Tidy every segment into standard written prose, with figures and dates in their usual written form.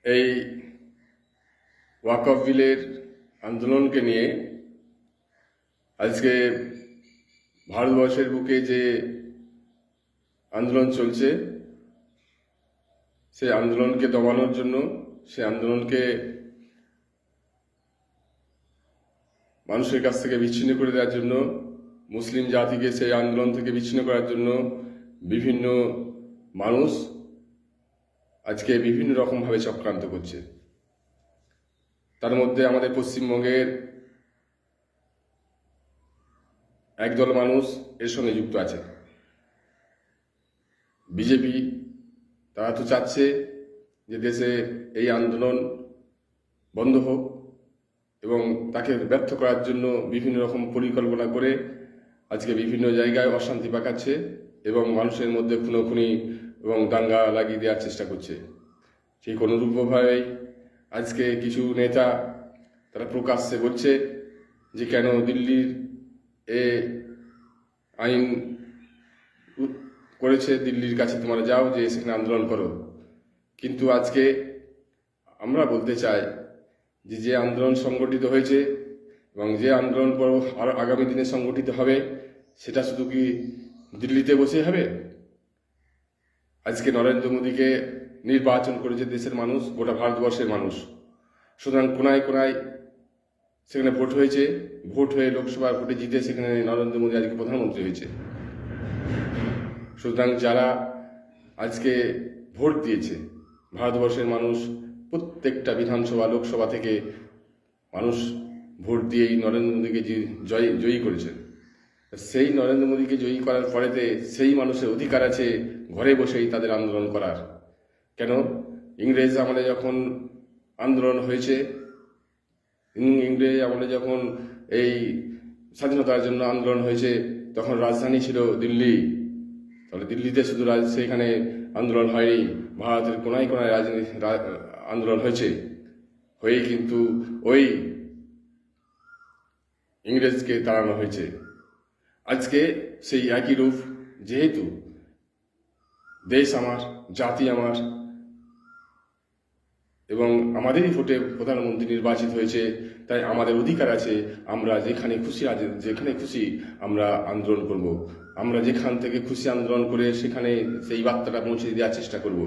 এই ওয়াকফ বিলের আন্দোলনকে নিয়ে আজকে ভারতবর্ষের বুকে যে আন্দোলন চলছে, সেই আন্দোলনকে দমানোর জন্য, সেই আন্দোলনকে মানুষের কাছ থেকে বিচ্ছিন্ন করে দেওয়ার জন্য, মুসলিম জাতিকে সেই আন্দোলন থেকে বিচ্ছিন্ন করার জন্য বিভিন্ন মানুষ আজকে বিভিন্ন রকমভাবে চক্রান্ত করছে। তার মধ্যে আমাদের পশ্চিমবঙ্গের একদল মানুষ এর সঙ্গে যুক্ত আছে। বিজেপি তারা তো চাচ্ছে যে দেশে এই আন্দোলন বন্ধ হোক এবং তাকে ব্যর্থ করার জন্য বিভিন্ন রকম পরিকল্পনা করে আজকে বিভিন্ন জায়গায় অশান্তি পাকাচ্ছে এবং মানুষের মধ্যে খুনোখুনি এবং দাঙ্গা লাগিয়ে দেওয়ার চেষ্টা করছে। ঠিক অনুরূপভাবেই আজকে কিছু নেতা তারা প্রকাশ্যে বলছে যে কেন দিল্লির এ আইন করেছে, দিল্লির কাছে তোমরা যাও, যে সেখানে আন্দোলন করো। কিন্তু আজকে আমরা বলতে চাই যে আন্দোলন সংগঠিত হয়েছে এবং যে আন্দোলন আরো আগামী দিনে সংগঠিত হবে, সেটা শুধু কি দিল্লিতে বসে হবে? আজকে নরেন্দ্র মোদীকে নির্বাচন করেছে দেশের মানুষ, গোটা ভারতবর্ষের মানুষ। সুতরাং কোনায় কোনায় সেখানে ভোট হয়েছে, ভোট হয়ে লোকসভা ভোটে জিতে সেখানে নরেন্দ্র মোদী আজকে প্রধানমন্ত্রী হয়েছে। সুতরাং যারা আজকে ভোট দিয়েছে, ভারতবর্ষের মানুষ প্রত্যেকটা বিধানসভা লোকসভা থেকে মানুষ ভোট দিয়েই নরেন্দ্র মোদীকে জয়ী করেছে। সেই নরেন্দ্র মোদীকে জয়ী করার পরেতে সেই মানুষের অধিকার আছে ঘরে বসেই তাদের আন্দোলন করার। কেন? ইংরেজ আমলে যখন আন্দোলন হয়েছে, ইংরেজ আমলে যখন এই স্বাধীনতার জন্য আন্দোলন হয়েছে, তখন রাজধানী ছিল দিল্লি। তাহলে দিল্লিতে শুধু সেখানে আন্দোলন হয়নি, ভারতের কোনায় কোনায় আন্দোলন হয়েছে। হয়ে কিন্তু ওই ইংরেজকে তাড়ানো হয়েছে। আজকে সেই একই রূপ, যেহেতু দেশ আমার, জাতি আমার এবং আমাদেরই ভোটে প্রধানমন্ত্রী নির্বাচিত হয়েছে, তাই আমাদের অধিকার আছে আমরা যেখানে খুশি আমরা আন্দোলন করব। আমরা যেখান থেকে খুশি আন্দোলন করে সেখানে সেই বার্তাটা পৌঁছে দেওয়ার চেষ্টা করব।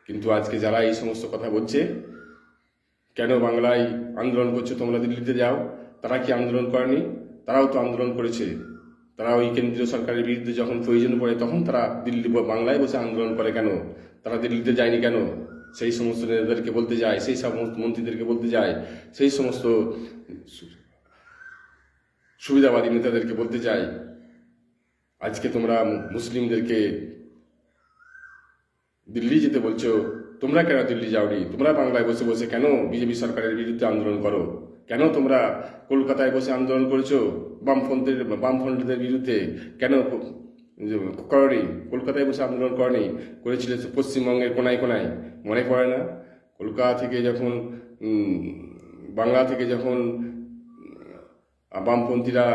কিন্তু আজকে যারা এই সমস্ত কথা বলছে, কেন বাংলায় আন্দোলন করছে তোমরা দিল্লিতে যাও, তারা কি আন্দোলন করেনি? তারাও তো আন্দোলন করেছে। তারা ওই কেন্দ্রীয় সরকারের বিরুদ্ধে যখন প্রয়োজন পড়ে তখন তারা বাংলায় বসে আন্দোলন করে। কেন তারা দিল্লিতে যায়নি? কেন? সেই সমস্ত নেতাদেরকে বলতে যায়, সেই সমস্ত মন্ত্রীদেরকে বলতে যায়, সেই সমস্ত সুবিধাবাদী নেতাদেরকে বলতে চাই, আজকে তোমরা মুসলিমদেরকে দিল্লি যেতে বলছো, তোমরা কেন দিল্লি যাওনি? তোমরা বাংলায় বসে বসে কেন বিজেপি সরকারের বিরুদ্ধে আন্দোলন করো? কেন তোমরা কলকাতায় বসে আন্দোলন করেছো বামফ্রন্টদের বিরুদ্ধে? কেন করনি? কলকাতায় বসে আন্দোলন করনি, করেছিল পশ্চিমবঙ্গের কোনায় কোনায়। মনে পড়ে না? কলকাতা থেকে যখন বাংলা থেকে যখন বামপন্থীরা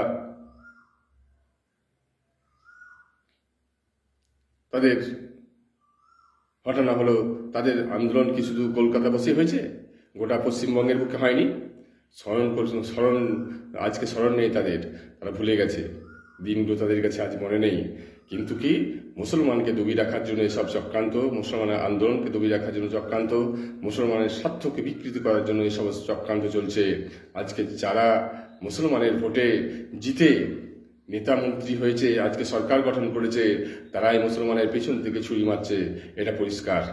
তাদের ঘটনা হলো, তাদের আন্দোলন কি শুধু কলকাতা বসে হয়েছে? গোটা পশ্চিমবঙ্গের বুকে হয়নি? আজকে স্মরণ নেই তাদের, তারা ভুলে গেছে দিনগুলো, তাদের কাছে আজ মনে নেই। কিন্তু কি মুসলমানকে দবিয়ে রাখার জন্য এসব চক্রান্ত, মুসলমানের আন্দোলনকে দবিয়ে রাখার জন্য চক্রান্ত, মুসলমানের স্বার্থকে বিকৃতি করার জন্য এসব চক্রান্ত চলছে। আজকে যারা মুসলমানের ভোটে জিতে নেতা মন্ত্রী হয়েছে, আজকে সরকার গঠন করেছে, তারাই মুসলমানের পেছন থেকে ছুরি মারছে, এটা পরিষ্কার।